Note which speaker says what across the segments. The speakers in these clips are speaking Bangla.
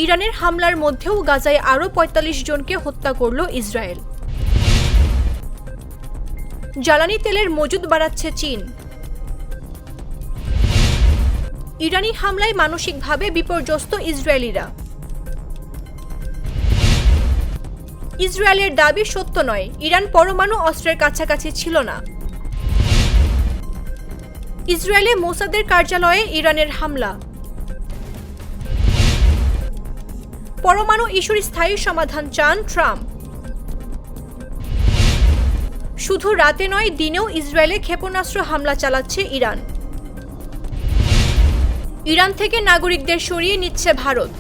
Speaker 1: ইরানের হামলার মধ্যেও গাজায় আরও ৪৫ জনকে হত্যা করল ইসরায়েল। জ্বালানি তেলের মজুদ বাড়াচ্ছে চীন। ইরানি হামলায় মানসিকভাবে বিপর্যস্ত ইসরায়েলিরা। ইসরায়েলের দাবি সত্য নয়, ইরান পরমাণু অস্ত্রের কাছাকাছি ছিল না। ইসরায়েলে মোসাদের কার্যালয়ে ইরানের হামলা। পরমাণু ইস্যুর স্থায়ী সমাধান চান ট্রাম্প। শুধু রাতে নয়, দিনেও ইসরায়েলে ক্ষেপণাস্ত্র হামলা চালাচ্ছে ইরান। ইরান থেকে নাগরিকদের সরিয়ে নিচ্ছে ভারত।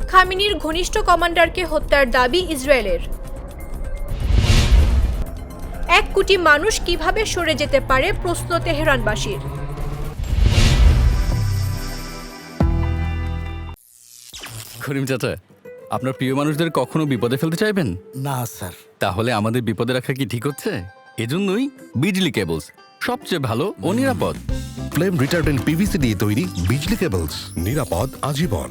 Speaker 1: খামেনির ঘনিষ্ঠ কমান্ডারকে হত্যার দাবি ইসরায়েলের। ১ কোটি মানুষ কিভাবে সরে যেতে পারে, প্রশ্ন তেহরানবাসীর।
Speaker 2: করিম চাচা, আপনার প্রিয় মানুষদের কখনো বিপদে ফেলতে চাইবেন
Speaker 3: না স্যার।
Speaker 2: তাহলে আমাদের বিপদে রাখা কি ঠিক হচ্ছে? এজন্যই বিজলি কেবলস সবচেয়ে ভালো ও নিরাপদ।
Speaker 4: ফ্লেম রিটার্ডেন্ট পিভিসি দিয়ে তৈরি বিজলি কেবলস, নিরাপদ আজীবন।